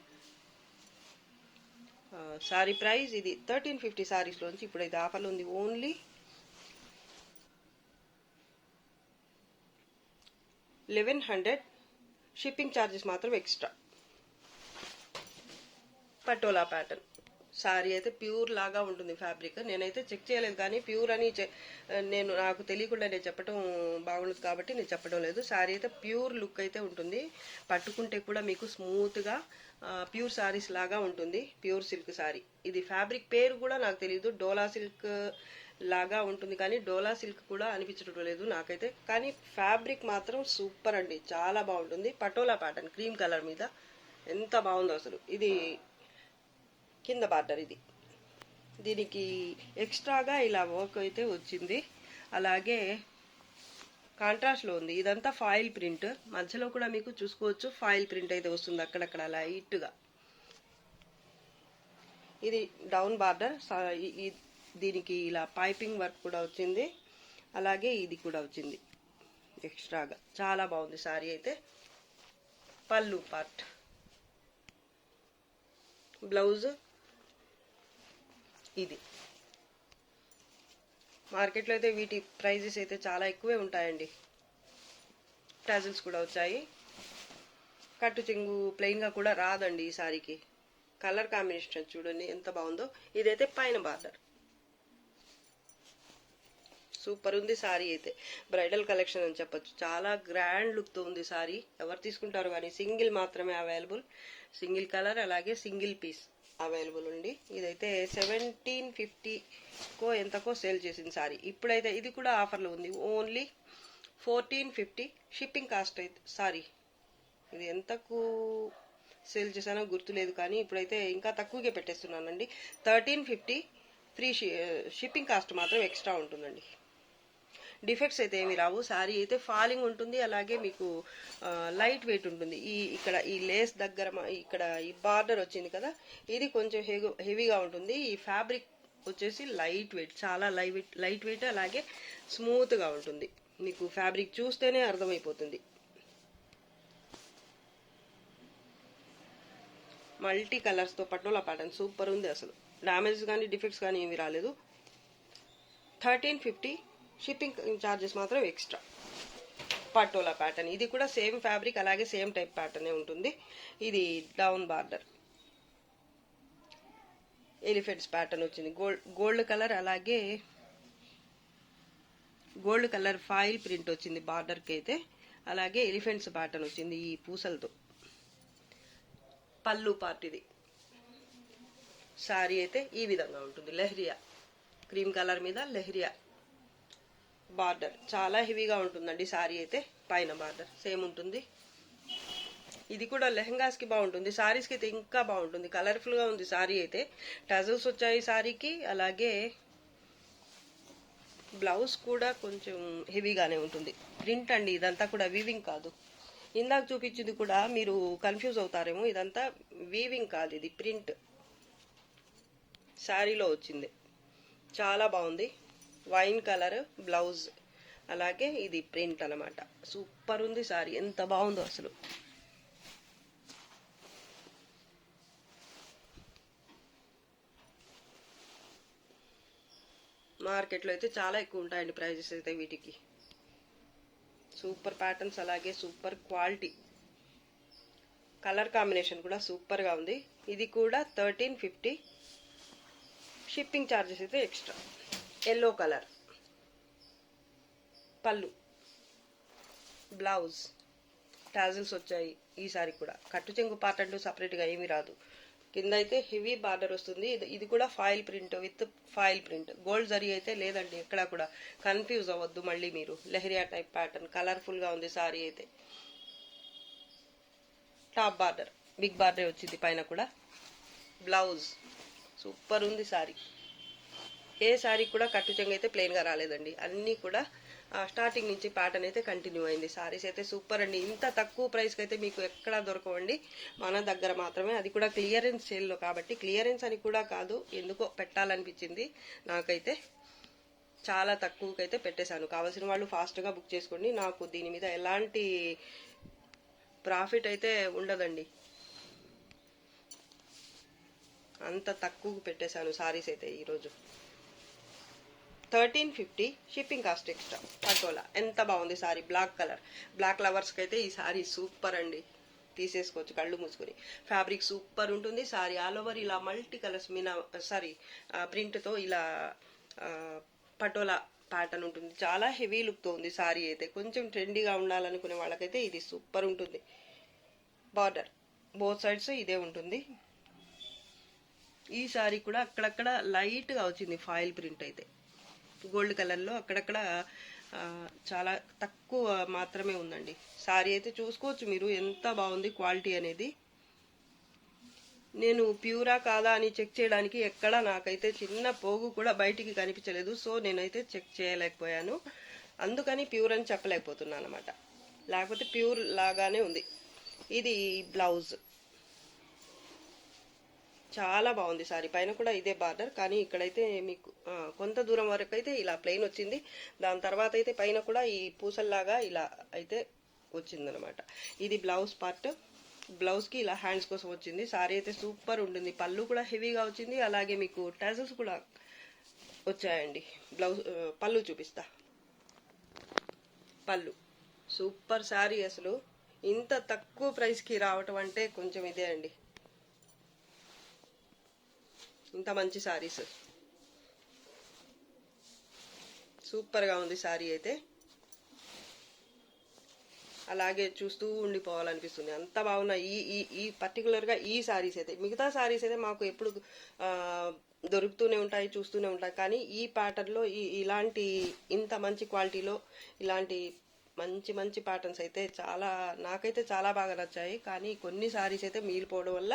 సారీ ప్రైస్ ఇది 1350 సారీస్లోంచి ఇప్పుడైతే ఆఫర్లో ఉంది. ఓన్లీ 1100. షిప్పింగ్ ఛార్జెస్ మాత్రం ఎక్స్ట్రా. పటోలా ప్యాటర్న్ సారీ అయితే ప్యూర్ లాగా ఉంటుంది ఫ్యాబ్రిక్. నేనైతే చెక్ చేయలేదు, కానీ ప్యూర్ అని నాకు తెలియకుండా నేను చెప్పడం బాగుండదు కాబట్టి నేను చెప్పడం లేదు. సారీ అయితే ప్యూర్ లుక్ అయితే ఉంటుంది. పట్టుకుంటే కూడా మీకు స్మూత్గా ప్యూర్ సారీస్ లాగా ఉంటుంది. Pure silk sorry. ఇది ఫ్యాబ్రిక్ పేరు కూడా నాకు తెలియదు. డోలా సిల్క్ లాగా ఉంటుంది, కానీ డోలా సిల్క్ కూడా అనిపించడం లేదు నాకైతే. కానీ ఫ్యాబ్రిక్ మాత్రం సూపర్ అండి, చాలా బాగుంటుంది. పటోలా ప్యాటర్న్ క్రీమ్ కలర్ మీద ఎంత బాగుందో అసలు. ఇది కింద బార్డర్. ఇది దీనికి ఎక్స్ట్రాగా ఇలా వర్క్ అయితే వచ్చింది. అలాగే కాంట్రాస్ట్లో ఉంది. ఇదంతా ఫాయిల్ ప్రింట్. మధ్యలో కూడా మీకు చూసుకోవచ్చు ఫాయిల్ ప్రింట్ అయితే వస్తుంది అక్కడక్కడ లైట్గా. ఇది డౌన్ బార్డర్. దీనికి ఇలా పైపింగ్ వర్క్ కూడా వచ్చింది. అలాగే ఇది కూడా వచ్చింది ఎక్స్ట్రాగా. చాలా బాగుంది సారీ అయితే. పళ్ళు పార్ట్, బ్లౌజ్ ఇది. మార్కెట్లో అయితే వీటి ప్రైజెస్ అయితే చాలా ఎక్కువే ఉంటాయండి. టాజిల్స్ కూడా వచ్చాయి. కట్టు చెంగు ప్లెయిన్గా కూడా రాదండి ఈ సారీకి. కలర్ కాంబినేషన్ చూడండి ఎంత బాగుందో. ఇదైతే పైన బార్డర్. సూపర్ ఉంది సారీ అయితే. బ్రైడల్ కలెక్షన్ అని చెప్పొచ్చు. చాలా గ్రాండ్ లుక్తో ఉంది సారీ. ఎవరు తీసుకుంటారు కానీ సింగిల్ మాత్రమే అవైలబుల్. సింగిల్ కలర్ అలాగే సింగిల్ పీస్ అవైలబుల్ ఉంది. ఇదైతే 1750కో ఎంతకో సేల్ చేసింది సారీ. ఇప్పుడైతే ఇది కూడా ఆఫర్లో ఉంది. ఓన్లీ 1450. షిప్పింగ్ కాస్ట్ అయితే ఇది ఎంతకు సేల్ చేశానో గుర్తులేదు, కానీ ఇప్పుడైతే ఇంకా తక్కువగా పెట్టేస్తున్నానండి. 1350. ఫ్రీ షిప్పింగ్ కాస్ట్ మాత్రం ఎక్స్ట్రా ఉంటుందండి. డిఫెక్ట్స్ అయితే ఏమి రావు. శారీ అయితే ఫాలింగ్ ఉంటుంది, అలాగే మీకు లైట్ వెయిట్ ఉంటుంది. ఇక్కడ ఈ లేస్ దగ్గర ఇక్కడ ఈ బార్డర్ వచ్చింది కదా, ఇది కొంచెం హెవీగా ఉంటుంది. ఈ ఫ్యాబ్రిక్ వచ్చేసి లైట్ వెయిట్, చాలా లైట్ వెయిట్ అలాగే స్మూత్గా ఉంటుంది. మీకు ఫ్యాబ్రిక్ చూస్తేనే అర్థమైపోతుంది. మల్టీ కలర్స్తో పటోలా ప్యాటర్న్ సూపర్ ఉంది అసలు. డ్యామేజ్ కానీ డిఫెక్ట్స్ కానీ ఏమి రాలేదు. 1350. షిప్పింగ్ ఛార్జెస్ మాత్రం ఎక్స్ట్రా. పటోలా ప్యాటర్న్. ఇది కూడా సేమ్ ఫ్యాబ్రిక్ అలాగే సేమ్ టైప్ ప్యాటర్నే ఉంటుంది. ఇది డౌన్ బార్డర్. ఎలిఫెంట్స్ ప్యాటర్న్ వచ్చింది. గోల్డ్ కలర్ అలాగే గోల్డ్ కలర్ ఫాయిల్ ప్రింట్ వచ్చింది బార్డర్కి అయితే. అలాగే ఎలిఫెంట్స్ ప్యాటర్న్ వచ్చింది ఈ పూసలతో. పళ్ళు పార్ట్ ఇది. శారీ అయితే ఈ విధంగా ఉంటుంది. లెహరియా క్రీమ్ కలర్ మీద లెహరియా బార్డర్ చాలా హెవీగా ఉంటుందండి. శారీ అయితే పైన బార్డర్ సేమ్ ఉంటుంది. ఇది కూడా లెహంగాస్ కి బాగుంటుంది, శారీస్ కి అయితే ఇంకా బాగుంటుంది. కలర్ఫుల్ గా ఉంది శారీ అయితే. టజల్స్ వచ్చాయి శారీకి. అలాగే బ్లౌజ్ కూడా కొంచెం హెవీగానే ఉంటుంది. ప్రింట్ అండి ఇదంతా కూడా, వీవింగ్ కాదు. ఇందాక చూపించింది కూడా మీరు కన్ఫ్యూజ్ అవుతారేమో, ఇదంతా వీవింగ్ కాదు, ఇది ప్రింట్ శారీలో వచ్చింది. చాలా బాగుంది. వైన్ కలర్ బ్లౌజ్, అలాగే ఇది ప్రింట్ అన్నమాట. సూపర్ ఉంది శారీ, ఎంత బాగుందో అసలు. మార్కెట్లో అయితే చాలా ఎక్కువ ఉంటాయండి ప్రైజెస్ అయితే వీటికి. సూపర్ ప్యాటర్న్స్, అలాగే సూపర్ క్వాలిటీ. కలర్ కాంబినేషన్ కూడా సూపర్గా ఉంది. ఇది కూడా 1350. షిప్పింగ్ ఛార్జెస్ అయితే ఎక్స్ట్రా. ఎల్లో కలర్ పళ్ళు, బ్లౌజ్, టాజిల్స్ వచ్చాయి. ఈసారి కూడా కట్టు చెంగు పార్ట్ అంటూ సపరేట్గా ఏమీ రాదు. కింద అయితే హెవీ బార్డర్ వస్తుంది. ఇది కూడా foil print with foil print. Gold zari అయితే లేదండి ఎక్కడ కూడా, కన్ఫ్యూజ్ అవ్వద్దు మళ్ళీ మీరు. లెహరియా టైప్ ప్యాటర్న్ కలర్ఫుల్ గా ఉంది సారీ అయితే. టాప్ బార్డర్ బిగ్ బార్డర్ వచ్చింది పైన కూడా. బ్లౌజ్ సూపర్ ఉంది సారీ. ఏ సారీ కూడా కట్టు చెంగు అయితే ప్లెయిన్ గా రాలేదండి, అన్నీ కూడా స్టార్టింగ్ నుంచి ప్యాటర్న్ అయితే కంటిన్యూ అయింది. సారీస్ అయితే సూపర్ అండి. ఇంత తక్కువ ప్రైస్కి అయితే మీకు ఎక్కడా దొరకవండి, మన దగ్గర మాత్రమే. అది కూడా క్లియరెన్స్ సేల్లో కాబట్టి. క్లియరెన్స్ అని కూడా కాదు, ఎందుకో పెట్టాలనిపించింది నాకైతే. చాలా తక్కువకైతే పెట్టేశాను. కావాల్సిన వాళ్ళు ఫాస్ట్గా బుక్ చేసుకోండి. నాకు దీని మీద ఎలాంటి ప్రాఫిట్ అయితే ఉండదండి, అంత తక్కువకు పెట్టేశాను సారీస్ అయితే ఈరోజు. 1350 షిప్పింగ్ కాస్ట్ ఎక్స్ట్రా. పటోలా ఎంత బాగుంది సారీ, బ్లాక్ కలర్. బ్లాక్ లవర్స్కి అయితే ఈ సారీ సూపర్ అండి, తీసేసుకోవచ్చు కళ్ళు మూసుకొని. ఫ్యాబ్రిక్ సూపర్ ఉంటుంది. సారీ ఆల్ ఓవర్ ఇలా మల్టీ కలర్స్ మీనా ప్రింట్తో ఇలా పటోలా ప్యాటర్న్ ఉంటుంది. చాలా హెవీ లుక్తో ఉంది సారీ అయితే. కొంచెం ట్రెండీగా ఉండాలనుకునే వాళ్ళకైతే ఇది సూపర్ ఉంటుంది. బార్డర్ బోత్ సైడ్స్ ఇదే ఉంటుంది. ఈ సారీ కూడా అక్కడక్కడ లైట్గా వచ్చింది ఫాయిల్ ప్రింట్ అయితే, గోల్డ్ కలర్లో అక్కడక్కడ చాలా తక్కువ మాత్రమే ఉందండి. సారీ అయితే చూసుకోవచ్చు మీరు ఎంత బాగుంది క్వాలిటీ అనేది. నేను ప్యూరా కాదా అని చెక్ చేయడానికి ఎక్కడా నాకైతే చిన్న పోగు కూడా బయటికి కనిపించలేదు. సో నేనైతే చెక్ చేయలేకపోయాను, అందుకని ప్యూర్ అని చెప్పలేకపోతున్నాను అనమాట. లేకపోతే ప్యూర్ లాగానే ఉంది. ఇది బ్లౌజ్ చాలా బాగుంది సారీ. పైన కూడా ఇదే బార్డర్, కానీ ఇక్కడైతే మీకు కొంత దూరం వరకు అయితే ఇలా ప్లెయిన్ వచ్చింది. దాని తర్వాత అయితే పైన కూడా ఈ పూసల్లాగా ఇలా అయితే వచ్చిందనమాట. ఇది బ్లౌజ్ పార్ట్. బ్లౌజ్కి ఇలా హ్యాండ్స్ కోసం వచ్చింది. సారీ అయితే సూపర్ ఉంటుంది. పళ్ళు కూడా హెవీగా వచ్చింది. అలాగే మీకు టజల్స్ కూడా వచ్చాయండి. బ్లౌజ్ పళ్ళు చూపిస్తా. పళ్ళు సూపర్ సారీ అసలు. ఇంత తక్కువ ప్రైస్కి రావటం అంటే కొంచెం ఇదే అండి, ఇంత మంచి సారీస్. సూపర్గా ఉంది సారీ అయితే. అలాగే చూస్తూ ఉండిపోవాలనిపిస్తుంది, అంత బాగున్నాయి ఈ ఈ ఈ పర్టికులర్గా ఈ సారీస్ అయితే. మిగతా సారీస్ అయితే మాకు ఎప్పుడు దొరుకుతూనే ఉంటాయి, చూస్తూనే ఉంటాయి. కానీ ఈ ప్యాటర్న్లో ఇలాంటి ఇంత మంచి క్వాలిటీలో ఇలాంటి మంచి మంచి ప్యాటర్న్స్ అయితే చాలా, నాకైతే చాలా బాగా నచ్చాయి. కానీ కొన్ని సారీస్ అయితే మిగిలిపోవడం వల్ల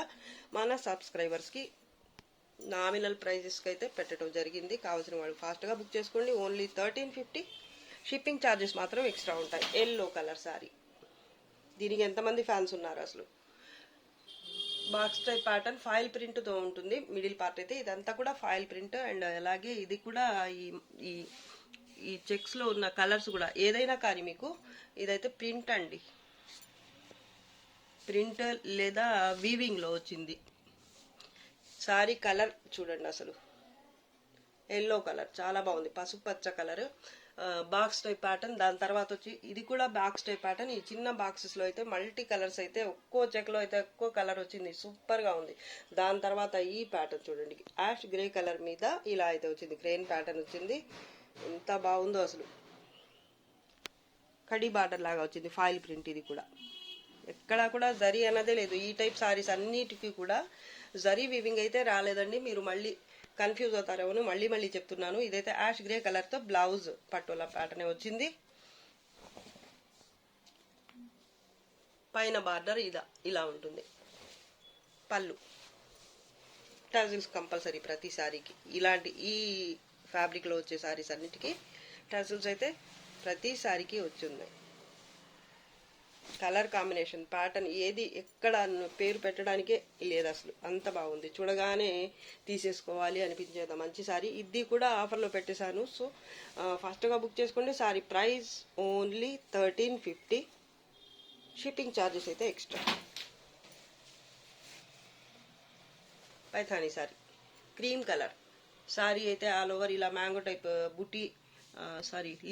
మన సబ్స్క్రైబర్స్కి నామినల్ ప్రైజెస్కి అయితే పెట్టడం జరిగింది. కావాల్సిన వాళ్ళు ఫాస్ట్గా బుక్ చేసుకోండి. ఓన్లీ 1350. షిప్పింగ్ ఛార్జెస్ మాత్రం ఎక్స్ట్రా ఉంటాయి. ఎల్లో కలర్ సారీ, దీనికి ఎంతమంది ఫ్యాన్స్ ఉన్నారు అసలు. బాక్స్ టైప్ ప్యాటర్న్ ఫాయిల్ ప్రింట్తో ఉంటుంది. మిడిల్ పార్ట్ అయితే ఇదంతా కూడా ఫాయిల్ ప్రింట్. అండ్ అలాగే ఇది కూడా ఈ ఈ చెక్స్లో ఉన్న కలర్స్ కూడా ఏదైనా కానీ మీకు ఇదైతే ప్రింట్ అండి, ప్రింట్ లేదా వీవింగ్లో వచ్చింది. సారీ కలర్ చూడండి అసలు, ఎల్లో కలర్ చాలా బాగుంది. పసుపు పచ్చ కలర్, బాక్స్ టైప్ ప్యాటర్న్. దాని తర్వాత వచ్చి ఇది కూడా బాక్స్ టైప్ ప్యాటర్న్. ఈ చిన్న బాక్సెస్లో అయితే మల్టీ కలర్స్ అయితే ఒక్కో చెక్లో అయితే ఒక్కో కలర్ వచ్చింది, సూపర్గా ఉంది. దాని తర్వాత ఈ ప్యాటర్న్ చూడండి, యాష్ గ్రే కలర్ మీద ఇలా అయితే వచ్చింది, క్రెయిన్ ప్యాటర్న్ వచ్చింది. ఎంత బాగుందో అసలు. కడి బార్డర్ లాగా వచ్చింది ఫాయిల్ ప్రింట్. ఇది కూడా ఎక్కడా కూడా జరీ అన్నదే లేదు. ఈ టైప్ సారీస్ అన్నిటికీ కూడా జరీ వీవింగ్ అయితే రాలేదండి. మీరు మళ్ళీ కన్ఫ్యూజ్ అవుతారేమో మళ్ళీ మళ్ళీ చెప్తున్నాను. ఇదైతే యాష్ గ్రే కలర్తో బ్లౌజ్ పటోలా ప్యాటర్న్ వచ్చింది. పైన బార్డర్ ఇలా ఉంటుంది. పళ్ళు టజిల్స్ కంపల్సరీ ప్రతి సారీకి. ఇలాంటి ఈ ఫ్యాబ్రిక్లో వచ్చే సారీస్ అన్నిటికీ టజిల్స్ అయితే ప్రతి సారీకి వచ్చింది. కలర్ కాంబినేషన్ ప్యాటర్న్ ఏది ఎక్కడ పేరు పెట్టడానికే లేదు అసలు, అంత బాగుంది. చూడగానే తీసేసుకోవాలి అనిపించేది మంచి సారీ. ఇది కూడా ఆఫర్లో పెట్టేశాను. సో ఫాస్ట్గా బుక్ చేసుకోండి. Sari price only 1350. Shipping charges అయితే extra. Paithani sari cream colour sari అయితే ఆల్ ఓవర్ ఇలా మ్యాంగో టైప్ బుటీ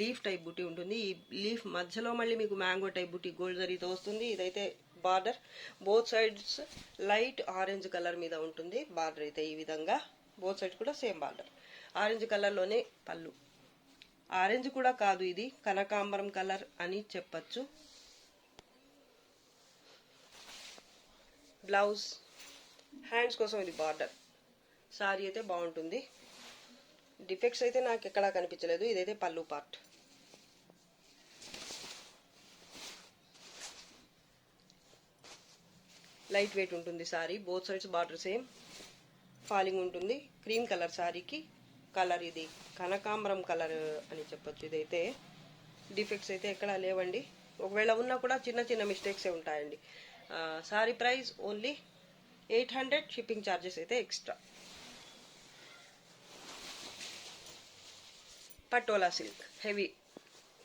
లీఫ్ టైప్ బుటీ ఉంటుంది. ఈ లీఫ్ మధ్యలో మళ్ళీ మీకు మ్యాంగో టైప్ బుటీ గోల్డ్ జరీతో వస్తుంది. ఇదైతే border both sides light orange colour మీద ఉంటుంది. బార్డర్ అయితే ఈ విధంగా బోత్ సైడ్స్ కూడా సేమ్ బార్డర్. ఆరెంజ్ కలర్లోనే పళ్ళు. ఆరెంజ్ కూడా కాదు, ఇది కనకాంబరం కలర్ అని చెప్పచ్చు. బ్లౌజ్ హ్యాండ్స్ కోసం ఇది బార్డర్. సారీ అయితే బాగుంటుంది. డిఫెక్ట్స్ అయితే నాకు ఎక్కడా కనిపించలేదు. ఇదైతే పళ్ళు పార్ట్. లైట్ వెయిట్ ఉంటుంది sorry. Both sides border same falling ఉంటుంది. క్రీమ్ కలర్ సారీకి కలర్ ఇది కనకాంబరం కలర్ అని చెప్పొచ్చు. ఇదైతే డిఫెక్ట్స్ అయితే ఎక్కడా లేవండి. ఒకవేళ ఉన్నా కూడా చిన్న చిన్న మిస్టేక్సే ఉంటాయండి. Sari price only 800. Shipping charges అయితే extra. Patola silk heavy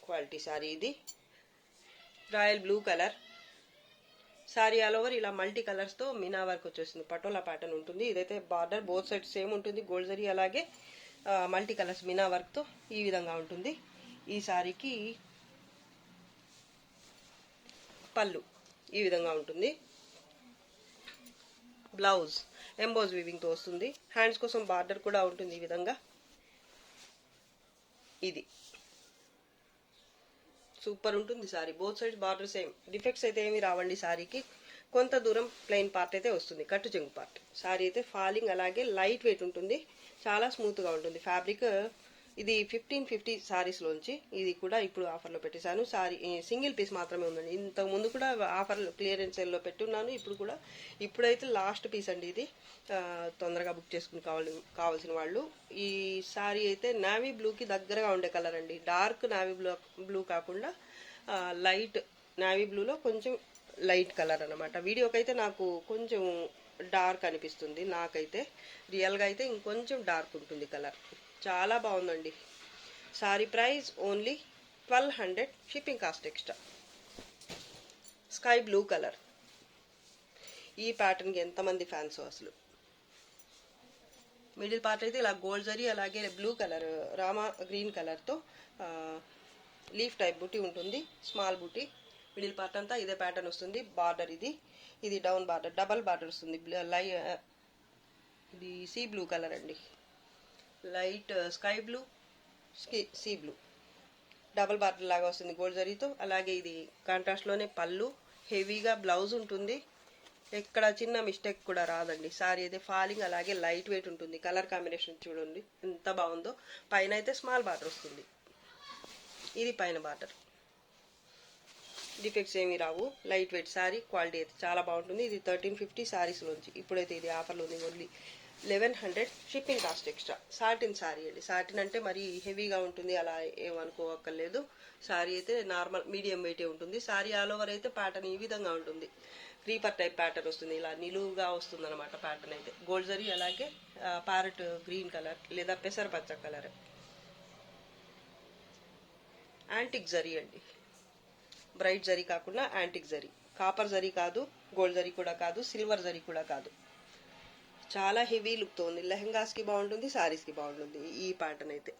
quality sari ఇది. Royal blue colour sari all over ఇలా మల్టీ కలర్స్తో మీనా వర్క్ వచ్చేస్తుంది. పటోలా ప్యాటర్న్ ఉంటుంది. ఇదైతే బార్డర్ బోత్ సైడ్ సేమ్ ఉంటుంది. గోల్డ్ జరీ అలాగే మల్టీ కలర్స్ మీనా వర్క్తో ఈ విధంగా ఉంటుంది. ఈ సారీకి పళ్ళు ఈ విధంగా ఉంటుంది. బ్లౌజ్ ఎంబోజ్ వీవింగ్తో వస్తుంది. హ్యాండ్స్ కోసం బార్డర్ కూడా ఉంటుంది ఈ విధంగా. ఇది సూపర్ ఉంటుంది sorry. Both sides border same. Defects అయితే ఏమి రావండి సారీకి. కొంత దూరం ప్లెయిన్ పార్ట్ అయితే వస్తుంది, కట్టు చెంగు పార్ట్. సారీ అయితే ఫాలింగ్ అలాగే లైట్ వెయిట్ ఉంటుంది. చాలా స్మూత్గా ఉంటుంది ఫ్యాబ్రిక్. ఇది 1550 సారీస్లోంచి ఇది కూడా ఇప్పుడు ఆఫర్లో పెట్టేశాను. సారీ సింగిల్ పీస్ మాత్రమే ఉందండి. ఇంతకు ముందు కూడా ఆఫర్లో క్లియరెన్స్ సేల్లో పెట్టున్నాను. ఇప్పుడైతే లాస్ట్ పీస్ అండి ఇది. తొందరగా బుక్ చేసుకుని కావాల్సిన వాళ్ళు. ఈ సారీ అయితే నావీ బ్లూకి దగ్గరగా ఉండే కలర్ అండి. డార్క్ నావీ బ్లూ కాకుండా లైట్ నావీ బ్లూలో కొంచెం లైట్ కలర్ అనమాట. వీడియోకి అయితే నాకు కొంచెం డార్క్ అనిపిస్తుంది. నాకైతే రియల్గా అయితే ఇంకొంచెం డార్క్ ఉంటుంది కలర్. చాలా బాగుందండి. Sorry price only 1200. Shipping cost extra. Sky blue colour. ఈ ప్యాటర్న్కి ఎంతమంది ఫ్యాన్స్ అసలు. మిడిల్ పార్ట్ అయితే ఇలా గోల్డ్ జరీ అలాగే బ్లూ కలర్ రామా గ్రీన్ కలర్తో లీఫ్ టైప్ బుటీ ఉంటుంది. స్మాల్ బుటీ. మిడిల్ పార్ట్ అంతా ఇదే ప్యాటర్న్ వస్తుంది. బార్డర్ ఇది డౌన్ బార్డర్ డబల్ బార్డర్ వస్తుంది. ఇది సీ బ్లూ కలర్ అండి. Light sky blue sea blue double border లాగా వస్తుంది గోల్డ్ జరీతో. అలాగే ఇది కాంట్రాస్ట్లోనే పళ్ళు. హెవీగా బ్లౌజ్ ఉంటుంది. ఎక్కడ చిన్న మిస్టేక్ కూడా రాదండి. సారీ అయితే ఫాలింగ్ అలాగే లైట్ వెయిట్ ఉంటుంది. కలర్ కాంబినేషన్ చూడండి ఎంత బాగుందో. పైన అయితే స్మాల్ బార్డర్ వస్తుంది. ఇది పైన బార్డర్. డిఫెక్ట్స్ ఏమీ రావు. Light weight sari. క్వాలిటీ అయితే చాలా బాగుంటుంది. ఇది 1350 సారీస్లోంచి. ఇప్పుడైతే ఇది ఆఫర్లో ఉంది only 1100. Shipping cost extra. Satin sorry అండి. సాటిన్ అంటే మరీ హెవీగా ఉంటుంది అలా ఏమనుకోవక్కర్లేదు. సారీ అయితే నార్మల్ మీడియం వెయిటే ఉంటుంది. సారీ ఆల్ ఓవర్ అయితే ప్యాటర్న్ ఈ విధంగా ఉంటుంది. క్రీపర్ టైప్ ప్యాటర్న్ వస్తుంది. ఇలా నిలువుగా వస్తుంది అనమాట ప్యాటర్న్ అయితే. గోల్డ్ జరీ అలాగే ప్యారెట్ గ్రీన్ కలర్ లేదా పెసర పచ్చ కలర్. యాంటిక్ జరీ అండి. బ్రైట్ జరీ కాకుండా యాంటిక్ జరీ. కాపర్ జరీ కాదు, గోల్డ్ జరీ కూడా కాదు, సిల్వర్ జరీ కూడా కాదు. చాలా హెవీ లుక్తో ఉంది. లెహంగాస్కి బాగుంటుంది, సారీస్కి బాగుంటుంది ఈ ప్యాటర్న్ అయితే.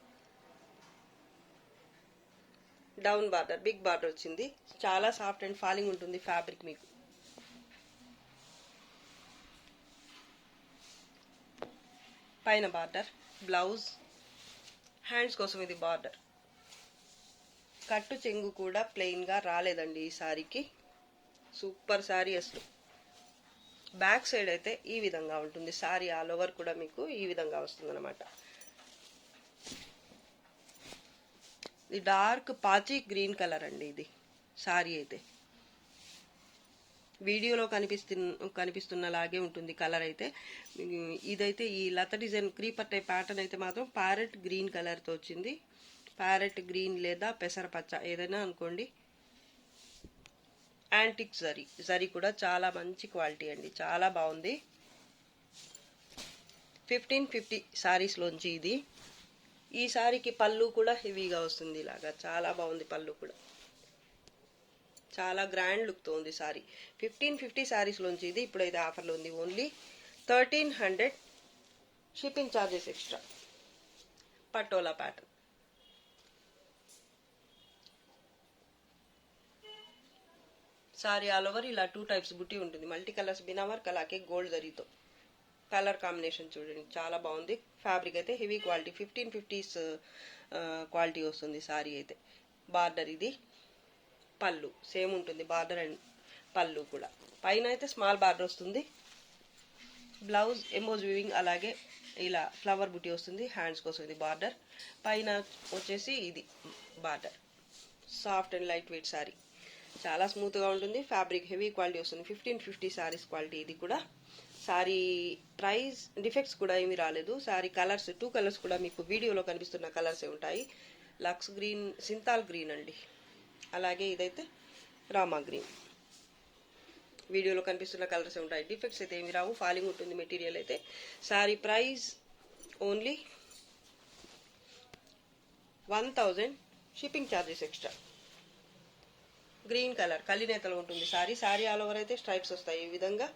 డౌన్ బార్డర్ బిగ్ బార్డర్ వచ్చింది. చాలా సాఫ్ట్ అండ్ ఫాలింగ్ ఉంటుంది ఫ్యాబ్రిక్ మీకు. పైన బార్డర్ బ్లౌజ్. హ్యాండ్స్ కోసం ఇది బార్డర్. కట్టు చెంగు కూడా ప్లెయిన్గా రాలేదండి ఈ సారీకి. సూపర్ సారీ అసలు. బ్యాక్ సైడ్ అయితే ఈ విధంగా ఉంటుంది. సారీ ఆల్ ఓవర్ కూడా మీకు ఈ విధంగా వస్తుంది అనమాట. ఇది డార్క్ పాచి గ్రీన్ కలర్ అండి. ఇది సారీ అయితే వీడియోలో కనిపిస్తున్నలాగే ఉంటుంది కలర్ అయితే. ఇదైతే ఈ లత డిజైన్ క్రీపర్ టైప్ ప్యాటర్న్ అయితే మాత్రం ప్యారెట్ గ్రీన్ కలర్తో వచ్చింది. ప్యారెట్ గ్రీన్ లేదా పెసరపచ్చ ఏదైనా అనుకోండి. యాంటిక్ జరీ కూడా చాలా మంచి క్వాలిటీ అండి, చాలా బాగుంది. 1550 సారీస్లోంచి ఇది. ఈ సారీకి పళ్ళు కూడా హెవీగా వస్తుంది, ఇలాగా చాలా బాగుంది. పళ్ళు కూడా చాలా గ్రాండ్ లుక్తో ఉంది సారీ. 1550 సారీస్లోంచి ఇది. ఇప్పుడైతే ఆఫర్లో ఉంది. Only 1300 shipping charges extra. Patola pattern. Sorry all over ఇలా 2 టైప్స్ బుట్టి ఉంటుంది. మల్టీ కలర్స్ బినా వర్క్, అలాగే గోల్డ్ జరీతో కలర్ కాంబినేషన్ చూడండి, చాలా బాగుంది. ఫ్యాబ్రిక్ అయితే హెవీ క్వాలిటీ 1550s క్వాలిటీ వస్తుంది సారీ అయితే. బార్డర్ ఇది. పళ్ళు సేమ్ ఉంటుంది, బార్డర్ అండ్ పళ్ళు కూడా. పైన అయితే స్మాల్ బార్డర్ వస్తుంది. బ్లౌజ్ ఎంబోజ్ వీవింగ్, అలాగే ఇలా ఫ్లవర్ బుట్టి వస్తుంది. హ్యాండ్స్ కోసం ఇది బార్డర్. పైన వచ్చేసి ఇది border. Soft and light weight sorry, చాలా స్మూత్గా ఉంటుంది. ఫ్యాబ్రిక్ హెవీ క్వాలిటీ వస్తుంది. 1550 సారీస్ క్వాలిటీ ఇది కూడా. సారీ ప్రైస్ డిఫెక్ట్స్ కూడా ఏమీ రాలేదు. సారీ కలర్స్ 2 కలర్స్ కూడా మీకు వీడియోలో కనిపిస్తున్న కలర్సే ఉంటాయి. లక్స్ గ్రీన్, సింతాల్ గ్రీన్ అండి. అలాగే ఇదైతే రామా గ్రీన్. వీడియోలో కనిపిస్తున్న కలర్సే ఉంటాయి. డిఫెక్ట్స్ అయితే ఏమి రావు. ఫాలింగ్ ఉంటుంది మెటీరియల్ అయితే. Sari price only 1000 shipping charges extra. Green colour కలినేతలో ఉంటుంది సారీ. సారీ ఆల్ ఓవర్ అయితే స్ట్రైప్స్ వస్తాయి ఈ విధంగా.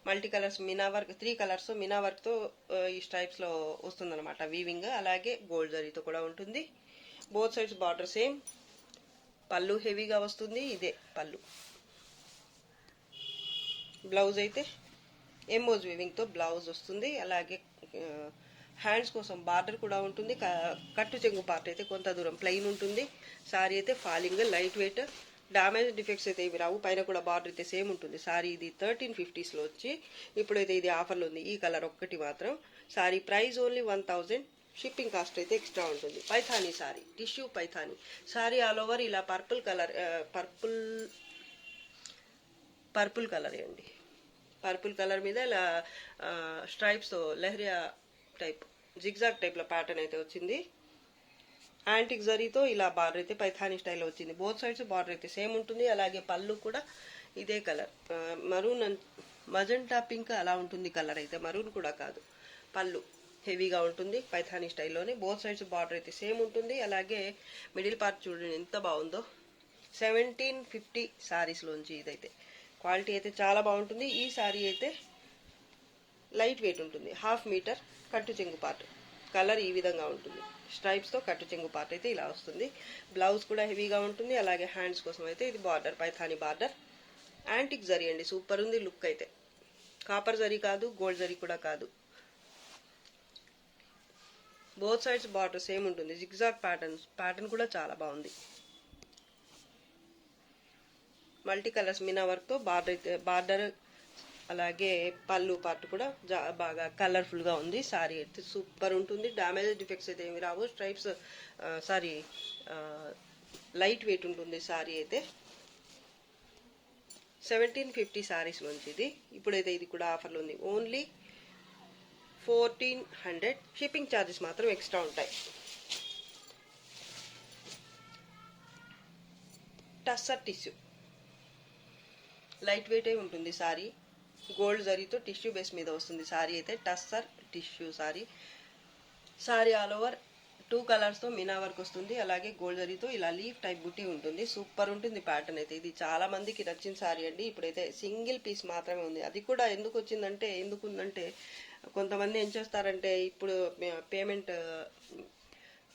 Multi colours meena work, 3 colours meena వర్క్తో ఈ స్ట్రైప్స్లో వస్తుందన్నమాట వీవింగ్. అలాగే గోల్డ్ జరీతో కూడా ఉంటుంది. Both sides border same. పళ్ళు హెవీగా వస్తుంది, ఇదే పళ్ళు. బ్లౌజ్ అయితే ఎంబోజ్ వీవింగ్తో బ్లౌజ్ వస్తుంది. అలాగే హ్యాండ్స్ కోసం బార్డర్ కూడా ఉంటుంది. కట్టు చెంగు పార్ట్ అయితే కొంత దూరం ప్లెయిన్ ఉంటుంది. సారీ అయితే falling, light weight. Damage defects అయితే ఇవి రావు. పైన కూడా బార్డర్ అయితే సేమ్ ఉంటుంది. సారీ ఇది 1350స్లో వచ్చి ఇప్పుడైతే ఇది ఆఫర్లో ఉంది. ఈ కలర్ ఒక్కటి మాత్రం. Sorry price only 1000. Shipping cost అయితే ఎక్స్ట్రా ఉంటుంది. Paithani sorry, tissue Paithani sorry all over ఇలా పర్పుల్ కలర్, పర్పుల్ కలర్ అండి. పర్పుల్ కలర్ మీద ఇలా స్ట్రైప్స్తో లెహరియా టైప్, జిగ్జాగ్ టైప్లో ప్యాటర్న్ అయితే వచ్చింది. యాంటిక్ జరీతో ఇలా బార్డర్ అయితే పైథానీ స్టైల్లో వచ్చింది. బోత్ సైడ్స్ బార్డర్ అయితే సేమ్ ఉంటుంది. అలాగే పళ్ళు కూడా ఇదే కలర్, మరూన్ మజంటా పింక్ అలా ఉంటుంది కలర్ అయితే. మరూన్ కూడా కాదు. పళ్ళు హెవీగా ఉంటుంది పైథానీ స్టైల్లోనే. బోత్ సైడ్స్ బార్డర్ అయితే సేమ్ ఉంటుంది. అలాగే మిడిల్ పార్ట్ చూడండి ఎంత బాగుందో. 1750 సారీస్లోంచి ఇదైతే. క్వాలిటీ అయితే చాలా బాగుంటుంది. ఈ సారీ అయితే లైట్ వెయిట్ ఉంటుంది. 1/2 మీటర్ కట్టు చెంగు పార్ట్. కలర్ ఈ విధంగా ఉంటుంది. స్ట్రైప్స్తో కట్టు చెంగు పార్ట్ అయితే ఇలా వస్తుంది. బ్లౌజ్ కూడా హెవీగా ఉంటుంది. అలాగే హ్యాండ్స్ కోసం అయితే ఇది border, Paithani border. Antique zari అండి, సూపర్ ఉంది లుక్ అయితే. కాపర్ జరీ కాదు, గోల్డ్ జరీ కూడా కాదు. బోత్ సైడ్స్ బార్డర్ సేమ్ ఉంటుంది. జిగ్జాగ్ ప్యాటర్న్ కూడా చాలా బాగుంది. మల్టీ కలర్స్ మినా వర్క్తో బార్డర్ అలాగే పళ్ళు పార్ట్ కూడా బాగా కలర్ఫుల్గా ఉంది. సారీ అయితే సూపర్ ఉంటుంది. డ్యామేజ్ డిఫెక్ట్స్ అయితే ఏమి రావు. స్ట్రైప్స్ సారీ లైట్ వెయిట్ ఉంటుంది సారీ అయితే. 1750 సారీస్లోంచి ఇది. ఇప్పుడైతే ఇది కూడా ఆఫర్లో ఉంది. ఓన్లీ 1400. షిప్పింగ్ ఛార్జెస్ మాత్రం ఎక్స్ట్రా ఉంటాయి. టస్సర్ టిష్యూ లైట్ వెయిట్ ఉంటుంది సారీ. గోల్డ్ జరీతో టిష్యూ బేస్ మీద వస్తుంది సారీ అయితే. Tussar tissue sari. Sari all over 2 కలర్స్తో మినా వర్క్ వస్తుంది. అలాగే గోల్డ్ జరీతో ఇలా లీఫ్ టైప్ బుట్టి ఉంటుంది. సూపర్ ఉంటుంది ప్యాటర్న్ అయితే. ఇది చాలా మందికి నచ్చిన సారీ అండి. ఇప్పుడైతే సింగిల్ పీస్ మాత్రమే ఉంది. అది కూడా ఎందుకుందంటే కొంతమంది ఏం చేస్తారంటే ఇప్పుడు పేమెంట్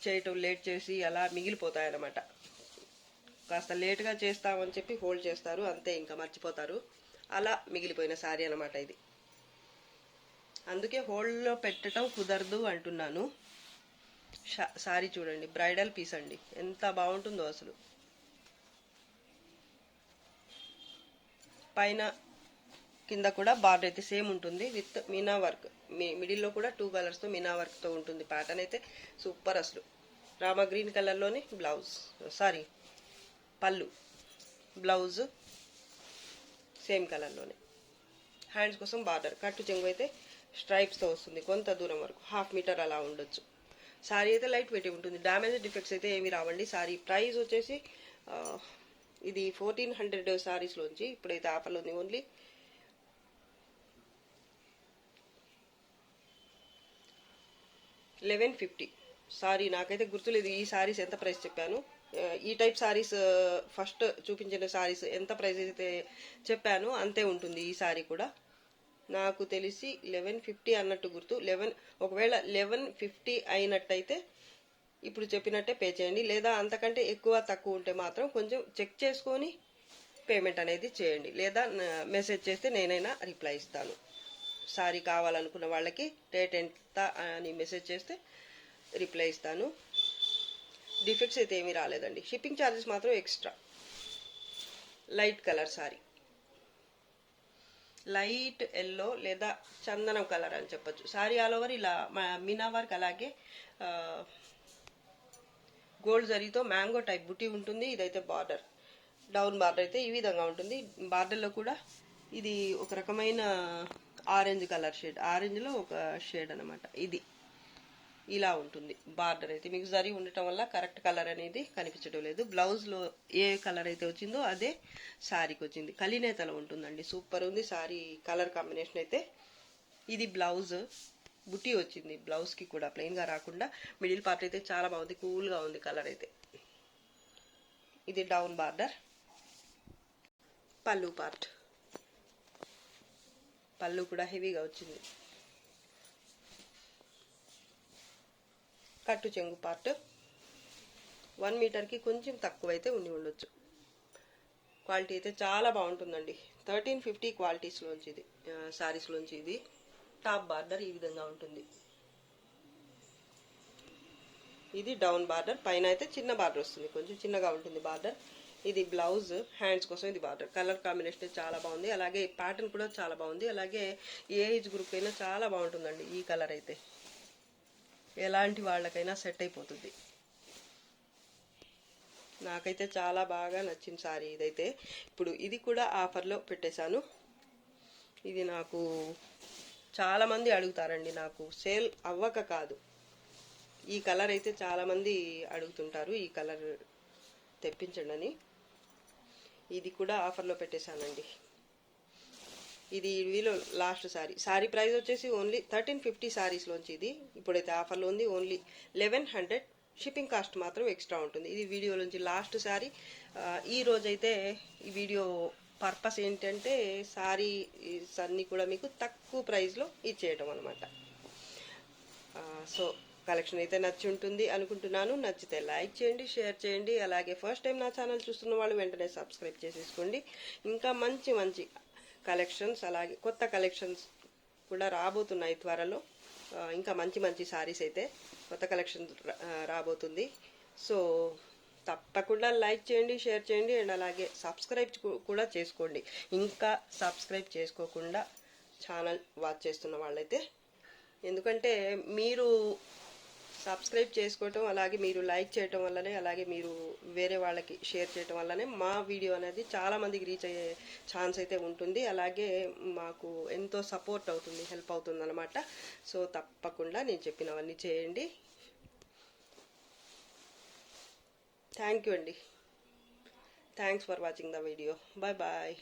చేయటం లేట్ చేసి అలా మిగిలిపోతాయన్నమాట. కాస్త లేట్గా చేస్తామని చెప్పి హోల్డ్ చేస్తారు, అంతే ఇంకా మర్చిపోతారు. అలా మిగిలిపోయిన సారీ అనమాట ఇది. అందుకే హోల్డ్లో పెట్టడం కుదరదు అంటున్నాను. సారీ చూడండి, బ్రైడల్ పీస్ అండి, ఎంత బాగుంటుందో అసలు. పైన కింద కూడా బార్డర్ అయితే సేమ్ ఉంటుంది విత్ మీనా వర్క్. మిడిల్లో కూడా 2 కలర్స్తో మీనా వర్క్తో ఉంటుంది. ప్యాటర్న్ అయితే సూపర్ అసలు. రామా గ్రీన్ కలర్లోని బ్లౌజ్, సారీ పళ్ళు, బ్లౌజ్ సేమ్ కలర్లోనే. హ్యాండ్స్ కోసం బార్డర్, కట్టు చెంగు అయితే స్ట్రైప్స్తో వస్తుంది. కొంత దూరం వరకు 1/2 మీటర్ అలా ఉండొచ్చు. సారీ అయితే లైట్ వెయిట్ ఉంటుంది. డ్యామేజ్ డిఫెక్ట్స్ అయితే ఏమి రావండి. సారీ ప్రైస్ వచ్చేసి ఇది 1400 సారీస్లోంచి ఇప్పుడైతే ఆఫర్లో ఉంది ఓన్లీ 1150. సారీ నాకైతే గుర్తులేదు ఈ సారీస్ ఎంత ప్రైస్ చెప్పాను. ఈ టైప్ సారీస్ ఫస్ట్ చూపించిన సారీస్ ఎంత ప్రైస్ అయితే చెప్పాను అంతే ఉంటుంది ఈ సారీ కూడా. నాకు తెలిసి 1150 అన్నట్టు గుర్తు. ఒకవేళ 1150 అయినట్టయితే ఇప్పుడు చెప్పినట్టే పే చేయండి. లేదా అంతకంటే ఎక్కువ తక్కువ ఉంటే మాత్రం కొంచెం చెక్ చేసుకొని పేమెంట్ అనేది చేయండి. లేదా మెసేజ్ చేస్తే నేనైనా రిప్లై ఇస్తాను. సారీ కావాలనుకున్న వాళ్ళకి రేట్ ఎంత అని మెసేజ్ చేస్తే రిప్లై ఇస్తాను. డిఫెక్ట్స్ అయితే ఏమీ రాలేదండి. షిప్పింగ్ ఛార్జెస్ మాత్రం extra. Light colour sorry, light yellow లేదా చందనం కలర్ అని చెప్పొచ్చు. సారీ ఆల్ ఓవర్ ఇలా మీనా వర్క్, అలాగే గోల్డ్ జరీతో మ్యాంగో టైప్ బుటీ ఉంటుంది. ఇదైతే బార్డర్, డౌన్ బార్డర్ అయితే ఈ విధంగా ఉంటుంది. బార్డర్లో కూడా ఇది ఒక రకమైన ఆరెంజ్ కలర్ షేడ్, ఆరెంజ్లో ఒక షేడ్ అనమాట. ఇది ఇలా ఉంటుంది బార్డర్ అయితే. మీకు జరీ ఉండటం వల్ల కరెక్ట్ కలర్ అనేది కనిపించడం లేదు. బ్లౌజ్లో ఏ కలర్ అయితే వచ్చిందో అదే శారీకి వచ్చింది. కలినేతలో ఉంటుందండి. సూపర్ ఉంది శారీ కలర్ కాంబినేషన్ అయితే. ఇది బ్లౌజ్, బుటీ వచ్చింది బ్లౌజ్కి కూడా, ప్లెయిన్గా రాకుండా. మిడిల్ పార్ట్ అయితే చాలా బాగుంది, కూల్గా ఉంది కలర్ అయితే. ఇది డౌన్ బార్డర్. పళ్ళు పార్ట్, పళ్ళు కూడా హెవీగా వచ్చింది. కట్టు చెంగు పార్ట్ 1 మీటర్కి కొంచెం తక్కువైతే ఉండొచ్చు. క్వాలిటీ అయితే చాలా బాగుంటుందండి. 1350 క్వాలిటీస్లోంచి ఇది, శారీస్లోంచి ఇది. టాప్ బార్డర్ ఈ విధంగా ఉంటుంది. ఇది డౌన్ బార్డర్, పైన అయితే చిన్న బార్డర్ వస్తుంది, కొంచెం చిన్నగా ఉంటుంది బార్డర్. ఇది బ్లౌజ్, హ్యాండ్స్ కోసం ఇది బార్డర్. కలర్ కాంబినేషన్ చాలా బాగుంది, అలాగే ప్యాటర్న్ కూడా చాలా బాగుంది. అలాగే ఏ ఏజ్ గ్రూప్ అయినా చాలా బాగుంటుందండి ఈ కలర్ అయితే. ఎలాంటి వాళ్ళకైనా సెట్ అయిపోతుంది. నాకైతే చాలా బాగా నచ్చిన సారీ ఇదైతే. ఇప్పుడు ఇది కూడా ఆఫర్లో పెట్టేశాను. ఇది నాకు చాలామంది అడుగుతారండి, నాకు సేల్ అవ్వక కాదు. ఈ కలర్ అయితే చాలామంది అడుగుతుంటారు, ఈ కలర్ తెప్పించండి అని. ఇది కూడా ఆఫర్లో పెట్టేశానండి. ఇది వీలో లాస్ట్ సారీ ప్రైస్ వచ్చేసి ఓన్లీ 1350 సారీస్లోంచి ఇది ఇప్పుడైతే ఆఫర్లో ఉంది. ఓన్లీ 1100. షిప్పింగ్ కాస్ట్ మాత్రం ఎక్స్ట్రా ఉంటుంది. ఇది వీడియోలోంచి లాస్ట్ సారీ. ఈ రోజైతే ఈ వీడియో పర్పస్ ఏంటంటే సారీస్ అన్నీ కూడా మీకు తక్కువ ప్రైస్లో ఇచ్చేయటం అనమాట. సో కలెక్షన్ అయితే నచ్చి ఉంటుంది అనుకుంటున్నాను. నచ్చితే లైక్ చేయండి, షేర్ చేయండి. అలాగే ఫస్ట్ టైం నా ఛానల్ చూస్తున్న వాళ్ళు వెంటనే సబ్స్క్రైబ్ చేసేసుకోండి. ఇంకా మంచి మంచి కలెక్షన్స్, అలాగే కొత్త కలెక్షన్స్ కూడా రాబోతున్నాయి త్వరలో. ఇంకా మంచి మంచి సారీస్ అయితే కొత్త కలెక్షన్ రాబోతుంది. సో తప్పకుండా లైక్ చేయండి, షేర్ చేయండి, అండ్ అలాగే సబ్స్క్రైబ్ కూడా చేసుకోండి. ఇంకా సబ్స్క్రైబ్ చేసుకోకుండా ఛానల్ వాచ్ చేస్తున్న వాళ్ళైతే, ఎందుకంటే మీరు సబ్స్క్రైబ్ చేసుకోవటం, అలాగే మీరు లైక్ చేయటం వల్లనే, అలాగే మీరు వేరే వాళ్ళకి షేర్ చేయటం వల్లనే మా వీడియో అనేది చాలామందికి రీచ్ అయ్యే ఛాన్స్ అయితే ఉంటుంది. అలాగే మాకు ఎంతో సపోర్ట్ అవుతుంది, హెల్ప్ అవుతుంది అనమాట. సో తప్పకుండా నేను చెప్పినవన్నీ చేయండి. థ్యాంక్ యూ అండి. Thanks for watching the video. Bye bye.